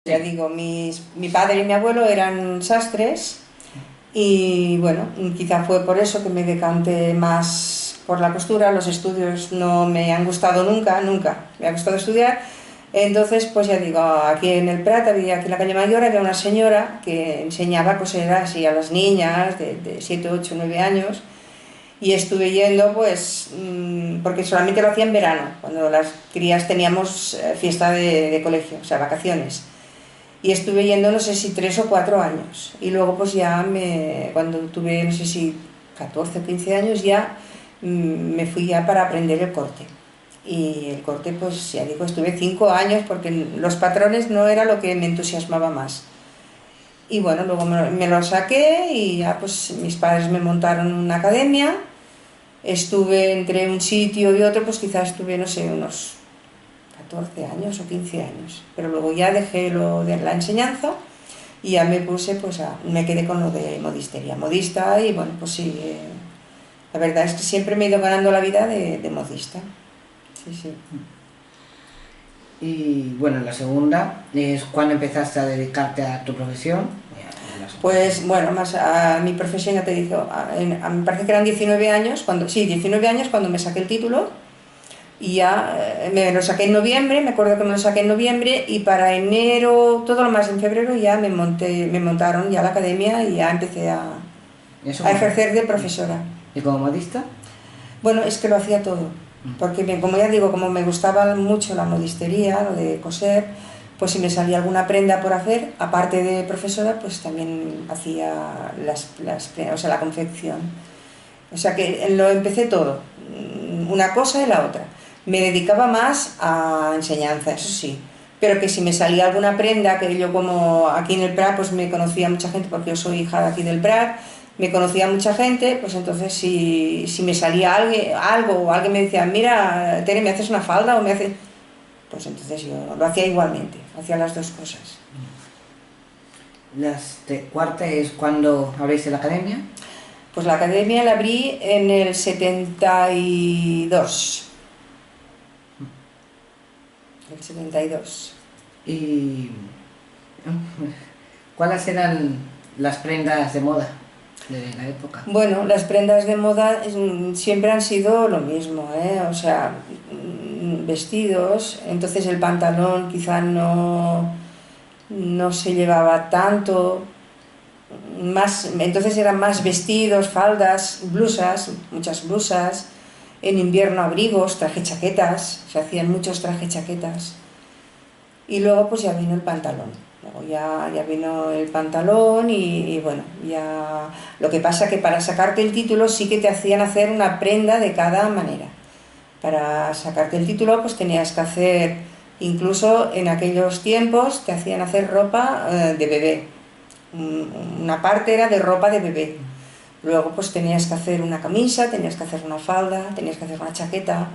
Ya digo, mi padre y mi abuelo eran sastres y bueno, quizá fue por eso que me decanté más por la costura. Los estudios no me han gustado nunca, nunca me ha gustado estudiar. Entonces, pues ya digo, aquí en el Prat, había aquí en la calle Mayor, había una señora que enseñaba a coser así a las niñas de 7, 8, 9 años, y estuve yendo pues porque solamente lo hacía en verano, cuando las crías teníamos fiesta de colegio, o sea, vacaciones. Y estuve yendo no sé si 3 o 4 años. Y luego pues ya cuando tuve no sé si 14 o 15 años ya me fui ya para aprender el corte. Y el corte pues ya digo, estuve 5 años porque los patrones no era lo que me entusiasmaba más. Y bueno, luego me lo saqué y ya pues mis padres me montaron una academia. Estuve entre un sitio y otro, pues quizás estuve, no sé, unos 14 años o 15 años, pero luego ya dejé lo de la enseñanza y ya me puse, pues me quedé con lo de modistería, modista. Y bueno, pues sí, la verdad es que siempre me he ido ganando la vida de modista, sí, sí. Y bueno, la segunda es cuando empezaste a dedicarte a tu profesión. Pues bueno, más a mi profesión ya te digo, me parece que eran 19 años, sí, 19 años cuando me saqué el título. Y ya me lo saqué en noviembre, me acuerdo que me lo saqué en noviembre, y para enero, todo lo más en febrero, ya me montaron ya la academia y ya empecé a ejercer de profesora. ¿Y como modista? Bueno, es que lo hacía todo, porque como ya digo, como me gustaba mucho la modistería, lo de coser, pues si me salía alguna prenda por hacer, aparte de profesora, pues también hacía o sea, la confección. O sea que lo empecé todo, una cosa y la otra. Me dedicaba más a enseñanza, eso sí, pero que si me salía alguna prenda, que yo como aquí en el Prat pues me conocía mucha gente, porque yo soy hija de aquí del Prat, me conocía mucha gente, pues entonces si me salía algo o alguien me decía, mira, Tere, ¿me haces una falda? O me hace... Pues entonces yo lo hacía igualmente, hacía las dos cosas. La cuarta es cuando abriste la academia. Pues la academia la abrí en el 72. El 72. ¿Y cuáles eran las prendas de moda de la época? Bueno, las prendas de moda siempre han sido lo mismo, ¿eh? O sea, vestidos. Entonces el pantalón quizá no se llevaba tanto, entonces eran más vestidos, faldas, blusas, muchas blusas. En invierno abrigos, traje chaquetas, se hacían muchos traje chaquetas. Y luego pues ya vino el pantalón. Luego ya vino el pantalón y bueno, ya... Lo que pasa que para sacarte el título sí que te hacían hacer una prenda de cada manera. Para sacarte el título pues tenías que hacer, incluso en aquellos tiempos te hacían hacer ropa de bebé. Una parte era de ropa de bebé. Luego pues tenías que hacer una camisa, tenías que hacer una falda, tenías que hacer una chaqueta.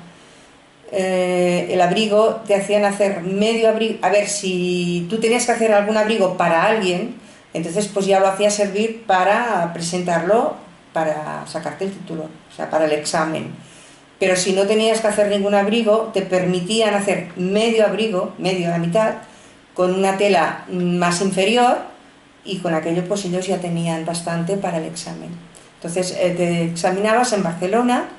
El abrigo te hacían hacer medio abrigo. A ver, si tú tenías que hacer algún abrigo para alguien, entonces pues ya lo hacías servir para presentarlo, para sacarte el título, o sea, para el examen. Pero si no tenías que hacer ningún abrigo, te permitían hacer medio abrigo, medio a la mitad, con una tela más inferior, y con aquello pues ellos ya tenían bastante para el examen. Entonces te examinabas en Barcelona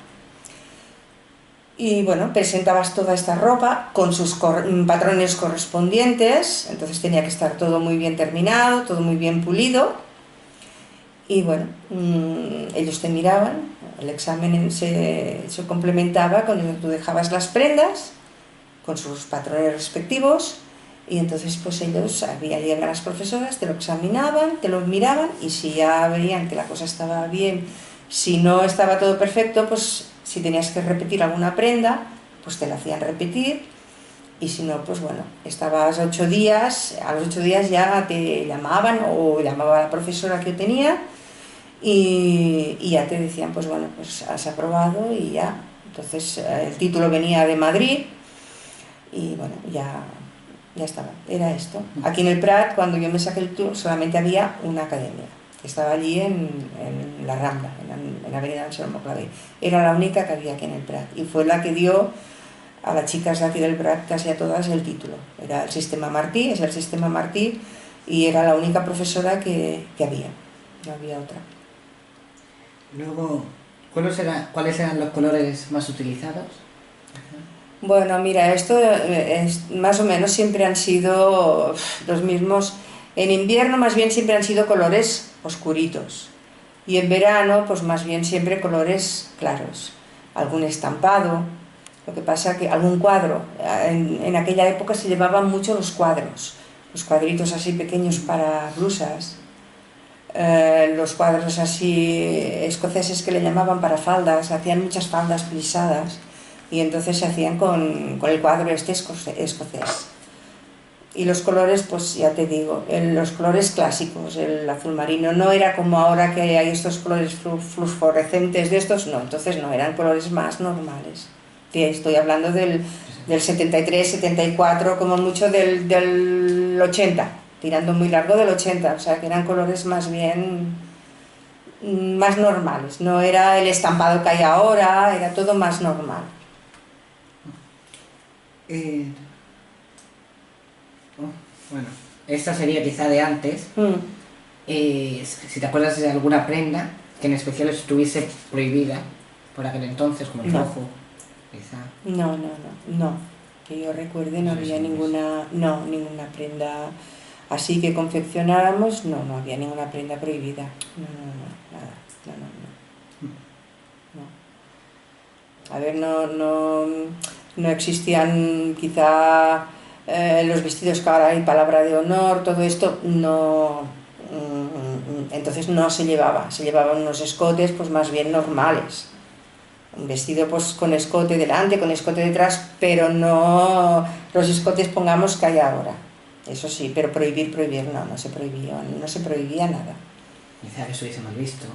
y bueno, presentabas toda esta ropa con sus patrones correspondientes. Entonces tenía que estar todo muy bien terminado, todo muy bien pulido. Y bueno, ellos te miraban, el examen se complementaba cuando tú dejabas las prendas con sus patrones respectivos, y entonces pues ellos, llegan las profesoras, te lo examinaban, te lo miraban, y si ya veían que la cosa estaba bien, si no estaba todo perfecto, pues si tenías que repetir alguna prenda, pues te la hacían repetir. Y si no, pues bueno, estabas 8 días, a los 8 días ya te llamaban o llamaba la profesora que tenía, y ya te decían, pues bueno, pues has aprobado y ya. Entonces el título venía de Madrid y bueno, ya estaba, era esto. Aquí en el Prat, cuando yo me saqué el título, solamente había una academia, que estaba allí en la Rambla, en la avenida Anselmo Clavé. Era la única que había aquí en el Prat y fue la que dio a las chicas de aquí del Prat casi a todas el título. Era el sistema Martí, es el sistema Martí, y era la única profesora que había, no había otra. Luego, ¿cuáles eran los colores más utilizados? Bueno, mira, esto es, más o menos siempre han sido los mismos. En invierno más bien siempre han sido colores oscuritos y en verano pues más bien siempre colores claros. Algún estampado, lo que pasa que algún cuadro. En aquella época se llevaban mucho los cuadros, los cuadritos así pequeños para blusas. Los cuadros así escoceses que le llamaban para faldas, hacían muchas faldas plisadas y entonces se hacían con el cuadro este escocés. Y los colores, pues ya te digo, los colores clásicos, el azul marino, no era como ahora que hay estos colores fluorescentes de estos, no, entonces no, eran colores más normales. Estoy hablando del 73, 74, como mucho del 80, tirando muy largo del 80, o sea que eran colores más bien más normales, no era el estampado que hay ahora, era todo más normal. Bueno, esta sería quizá de antes. Si te acuerdas de alguna prenda que en especial estuviese prohibida por aquel entonces, como el rojo, quizá. No, que yo recuerde no había ninguna prenda así que confeccionáramos, no había ninguna prenda prohibida, nada, no. A ver, no existían quizá los vestidos que ahora hay, palabra de honor, todo esto, no, entonces no se llevaban unos escotes pues más bien normales. Un vestido pues con escote delante, con escote detrás, pero no los escotes pongamos que hay ahora. Eso sí, pero prohibir no se prohibía nada. Quizá que estuviese mal visto.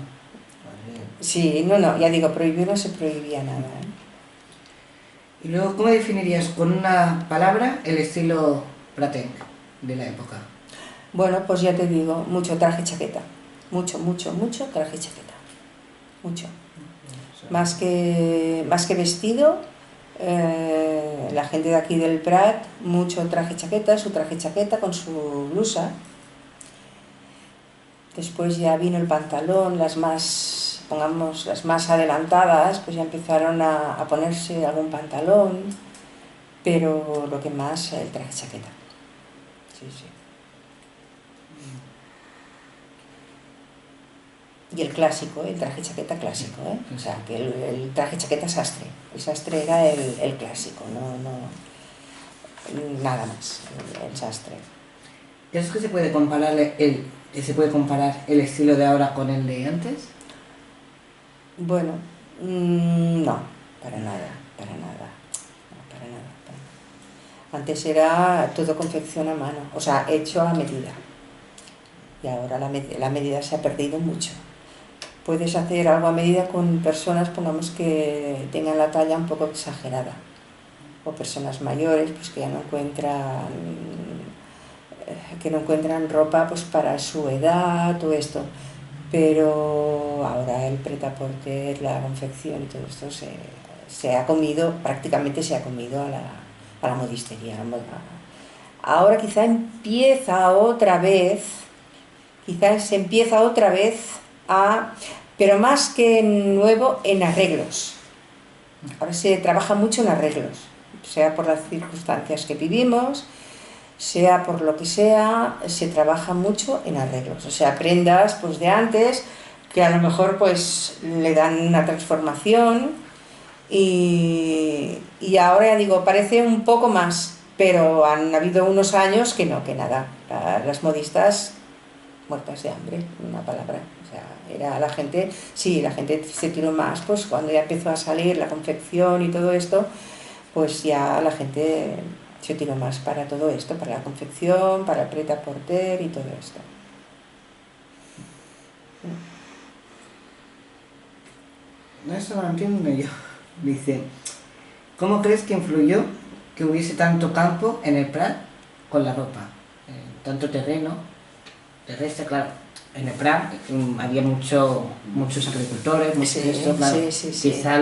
Sí, ya digo, prohibir no se prohibía nada. Y luego, ¿cómo definirías con una palabra el estilo pratenc de la época? Bueno, pues ya te digo, mucho traje chaqueta. Mucho traje chaqueta. Mucho. Más que vestido, la gente de aquí del Prat, mucho traje chaqueta, su traje chaqueta con su blusa. Después ya vino el pantalón, las más adelantadas, pues ya empezaron a ponerse algún pantalón, pero lo que más, el traje chaqueta. Sí. Y el clásico, el traje chaqueta clásico, ¿eh? O sea, que el traje chaqueta sastre. El sastre era el clásico, nada más, el sastre. ¿Crees que se puede comparar el estilo de ahora con el de antes? Bueno, no, para nada. Antes era todo confección a mano, o sea, hecho a medida. Y ahora la medida se ha perdido mucho. Puedes hacer algo a medida con personas, pongamos que tengan la talla un poco exagerada, o personas mayores pues que ya no encuentran ropa pues para su edad, todo esto. Pero ahora el prêt-à-porter, la confección y todo esto prácticamente se ha comido a la modistería. Ahora quizá se empieza otra vez pero más que nuevo, en arreglos. Ahora se trabaja mucho en arreglos, sea por las circunstancias que vivimos, sea por lo que sea, se trabaja mucho en arreglos. O sea, prendas pues de antes que a lo mejor pues le dan una transformación y ahora ya digo, parece un poco más, pero han habido unos años que nada. Las modistas muertas de hambre, una palabra. O sea, la gente se tiró más, pues cuando ya empezó a salir la confección y todo esto, pues ya la gente se tiró más para todo esto, para la confección, para el prêt-à-porter y todo esto. Eso no entiendo yo. Dice, ¿cómo crees que influyó que hubiese tanto campo en el Prat con la ropa? Tanto terreno terrestre, claro. En el Prat había muchos agricultores, claro. Sí. Quizá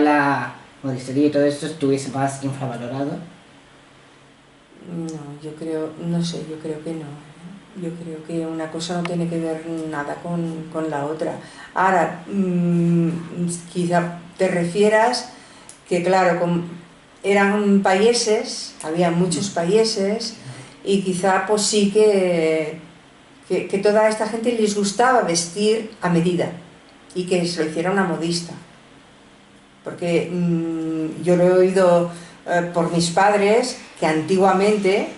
modistería y todo esto estuviese más infravalorado. No, yo creo, no sé, yo creo que no. Yo creo que una cosa no tiene que ver nada con la otra. Ahora, quizá te refieras que, claro, eran países, había muchos países, y quizá pues sí que toda esta gente les gustaba vestir a medida y que se lo hiciera una modista. Porque yo lo he oído por mis padres que antiguamente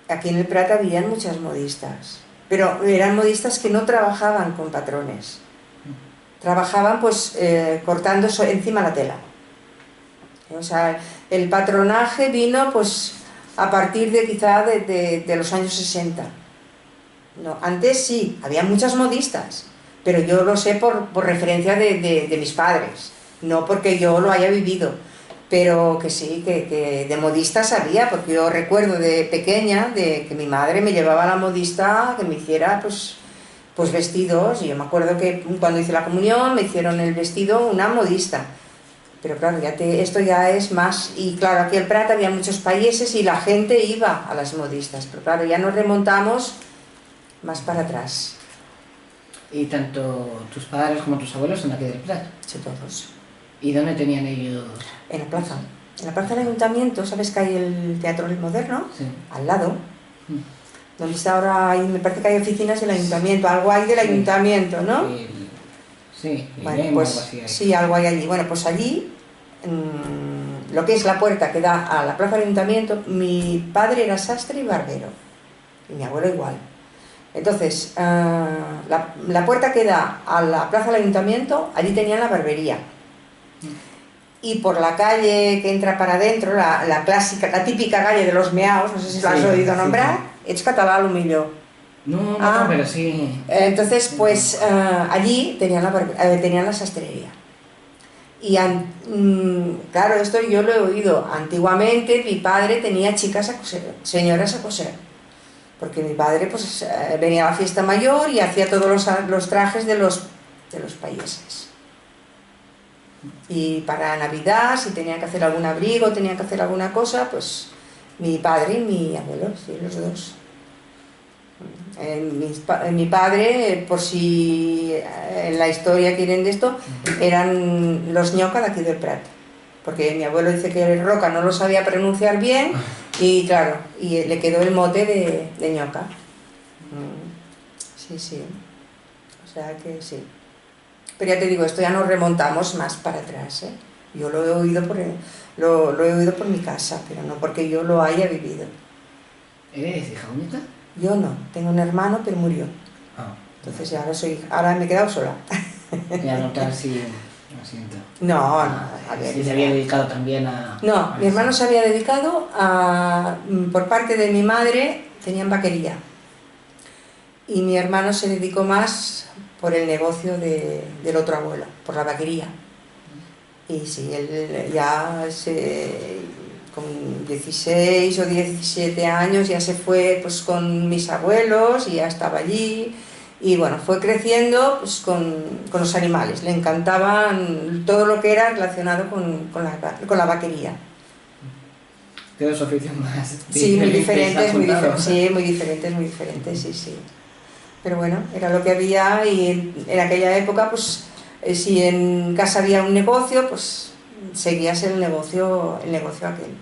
aquí en el Prat habían muchas modistas, pero eran modistas que no trabajaban con patrones, trabajaban pues cortando encima la tela. O sea, el patronaje vino pues a partir de quizá de los años 60. No, antes sí, había muchas modistas, pero yo lo sé por referencia de mis padres, no porque yo lo haya vivido, pero que sí, que de modistas había, porque yo recuerdo de pequeña de que mi madre me llevaba a la modista que me hiciera pues vestidos, y yo me acuerdo que cuando hice la comunión me hicieron el vestido una modista. Pero claro, esto ya es más, y claro, aquí en el Prat había muchos países y la gente iba a las modistas, pero claro, ya nos remontamos más para atrás. Y tanto tus padres como tus abuelos son de aquí del Prat. Sí, todos. ¿Y dónde tenían ellos? En la plaza del ayuntamiento, ¿sabes que hay el Teatro Moderno? Sí. Al lado, donde está ahora, ahí me parece que hay oficinas del ayuntamiento, algo hay del ayuntamiento, ¿no? Sí, bueno, pues algo así hay. sí, algo hay allí. Bueno, pues allí, lo que es la puerta que da a la plaza del ayuntamiento, mi padre era sastre y barbero, y mi abuelo igual. Entonces, la puerta que da a la plaza del ayuntamiento, allí tenían la barbería. Y por la calle que entra para adentro, la clásica, la típica calle de los meaos, no sé si lo has oído nombrar, es català lo millor. No, pero sí. Entonces, pues allí tenían la sastrería. Y claro, esto yo lo he oído. Antiguamente mi padre tenía chicas a coser, señoras a coser. Porque mi padre pues venía a la fiesta mayor y hacía todos los trajes de los países. Y para Navidad, si tenía que hacer algún abrigo, tenía que hacer alguna cosa, pues mi padre y mi abuelo, sí, los dos. Mi padre, por si en la historia quieren de esto, eran los ñoca de aquí del Prat. Porque mi abuelo dice que el Roca no lo sabía pronunciar bien y claro, y le quedó el mote de ñoca. Sí, sí. O sea que sí. Pero ya te digo, esto ya nos remontamos más para atrás, ¿eh? Yo lo he oído lo he oído por mi casa, pero no porque yo lo haya vivido. ¿Eres hija única? Yo no, tengo un hermano, pero murió. Entonces ya ahora me he quedado sola. Ya notar si... Lo siento. No, a ver. Si se había dedicado también a... No, mi hermano se había dedicado por parte de mi madre, tenían vaquería. Y mi hermano se dedicó más por el negocio del otro abuelo, por la vaquería. Y sí, él ya con 16 o 17 años ya se fue pues con mis abuelos y ya estaba allí. Y bueno, fue creciendo pues, con los animales, le encantaban todo lo que era relacionado con la vaquería. De los oficios más... Sí, muy diferentes, muy diferentes, sí, sí. Pero bueno, era lo que había y en aquella época, pues, si en casa había un negocio, pues seguías el negocio aquel.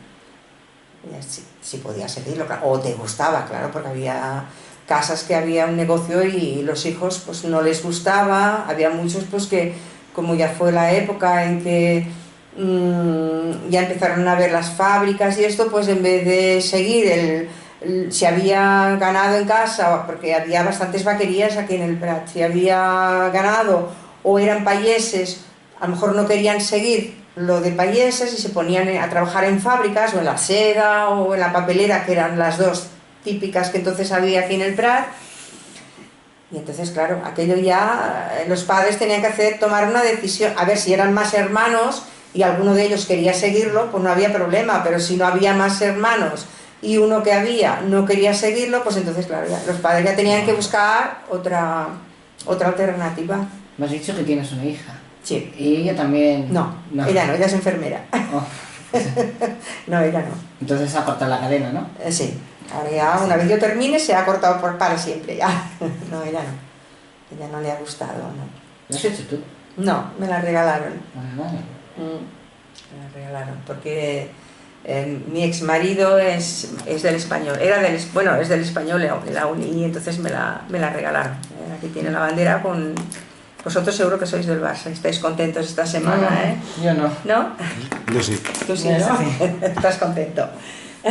Si podías seguirlo, o te gustaba, claro, porque había casas que había un negocio y los hijos pues no les gustaba, había muchos pues que, como ya fue la época en que ya empezaron a ver las fábricas y esto, pues en vez de seguir si había ganado en casa, porque había bastantes vaquerías aquí en el Prat, si había ganado o eran payeses, a lo mejor no querían seguir lo de payeses y se ponían a trabajar en fábricas o en la seda o en la papelera, que eran las dos típicas que entonces había aquí en el Prat. Y entonces, claro, aquello ya los padres tenían que tomar una decisión, a ver si eran más hermanos y alguno de ellos quería seguirlo, pues no había problema, pero si no había más hermanos y uno que había no quería seguirlo, pues entonces, claro, los padres ya tenían que buscar otra alternativa. Me has dicho que tienes una hija. Sí. ¿Y ella también? No, ella no, ella es enfermera. Oh. No, ella no. Entonces se ha cortado la cadena, ¿no? Sí, ahora ya una vez yo termine se ha cortado para siempre ya. No, ella no. Ella no le ha gustado, no. ¿Lo has hecho tú? No, me la regalaron. Vale. Me la regalaron porque mi ex marido es del Español, bueno, es del Español de la uni, y entonces me la regalaron. Aquí tiene la bandera con... Vosotros seguro que sois del Barça, estáis contentos esta semana, No, ¿eh? yo no. ¿No? Yo sí. Tú sí, Yo ¿no? sí. Estás contento. No.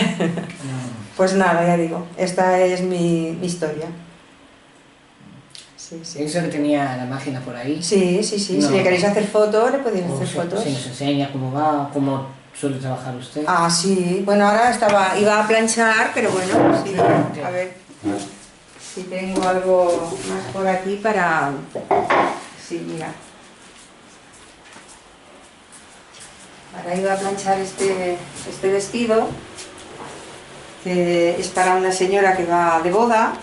Pues nada, ya digo, esta es mi historia. Sí, sí. Eso que tenía la máquina por ahí. Sí, No. si le queréis hacer fotos, le podéis O hacer se- fotos. Si nos enseña cómo va, cómo suele trabajar usted. Ah, sí, bueno, ahora iba a planchar, pero bueno, sí, a ver si tengo algo más por aquí para... Sí, mira. Ahora iba a planchar este vestido, que es para una señora que va de boda.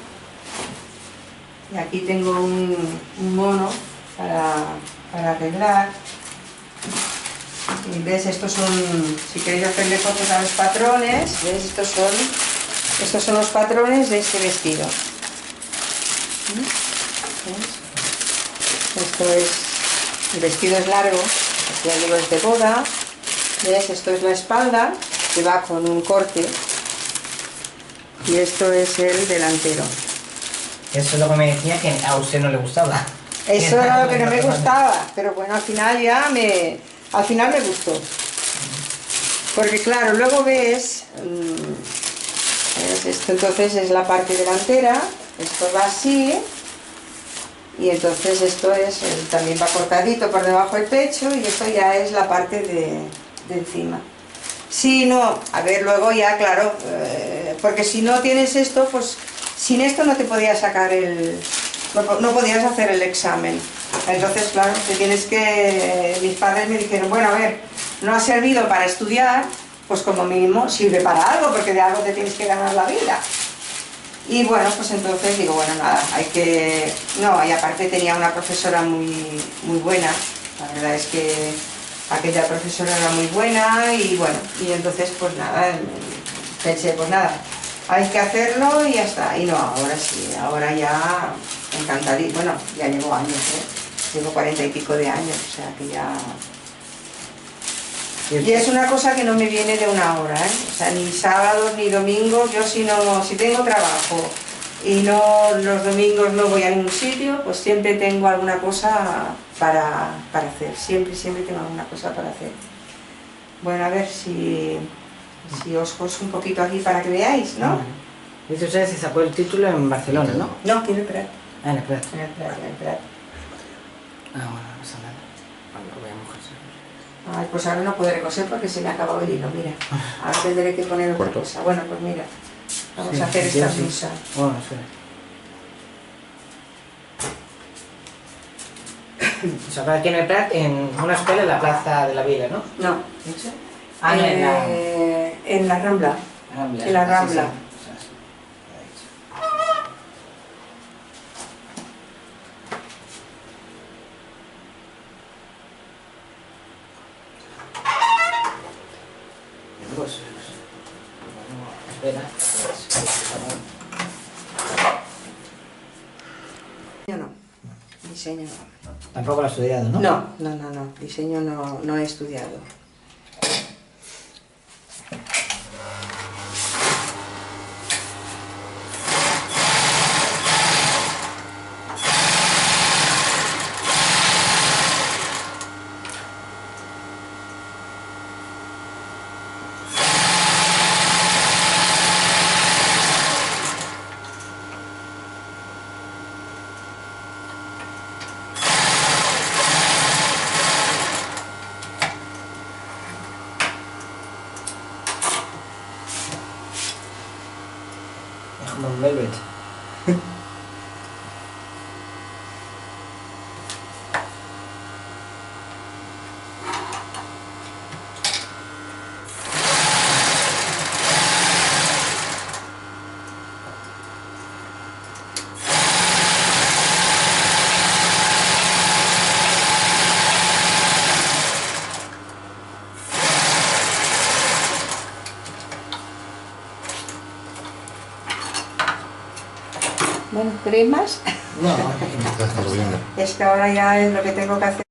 Y aquí tengo un mono para arreglar. Y ves, estos son, si queréis hacerle fotos a los patrones, ¿ves? Estos son los patrones de este vestido. ¿Ves? El vestido es largo, ya digo, es de boda. ¿Ves? Esto es la espalda, que va con un corte. Y esto es el delantero. Eso es lo que me decía que a usted no le gustaba. Eso era lo que no me gustaba, pero bueno, al final me gustó. Porque claro, luego ves, esto entonces es la parte delantera, esto va así, y entonces esto es, también va cortadito por debajo del pecho, y esto ya es la parte de encima. Si no, a ver, luego ya, claro, porque si no tienes esto, pues sin esto no te podías sacar no podías hacer el examen. Entonces, claro, mis padres me dijeron, bueno, a ver, no ha servido para estudiar, pues como mínimo sirve para algo, porque de algo te tienes que ganar la vida. Y bueno, pues entonces digo, bueno, nada, no, y aparte tenía una profesora muy buena, la verdad es que aquella profesora era muy buena, y bueno, y entonces pues nada, pensé, pues nada, hay que hacerlo y ya está. Y no, ahora sí, ahora ya encantadí, bueno, ya llevo años, llevo 40 y pico de años, o sea que ya... Y es una cosa que no me viene de una hora, o sea, ni sábados ni domingos. Yo si tengo trabajo y los domingos no voy a ningún sitio, pues siempre tengo alguna cosa para hacer, siempre tengo alguna cosa para hacer. Bueno, a ver si os coso un poquito aquí para que veáis, ¿no? Dice usted se sacó el título en Barcelona, ¿no? No, aquí en el Prat. Ah, en el Prat. En el Prat. Ah, bueno, no pasa nada. Bueno, lo voy a mojar. Ay, pues ahora no podré coser porque se me ha acabado el hilo, mira. Ahora tendré que poner otra cosa. Bueno, pues mira, vamos a hacer esta blusa. Bueno, espera. O sea, aquí en el Prat, en una escuela en la Plaza de la Vila, ¿no? No, ¿Dicho? Ah, no, en la... en la Rambla. Rambla. En la Rambla. Sí, sí. Pues, espera. No, diseño no. Tampoco lo has estudiado, ¿no? No, diseño no he estudiado. Es como un velvet. Bueno, ¿queréis más? No, Hasta luego. Es que ahora ya es lo que tengo que hacer.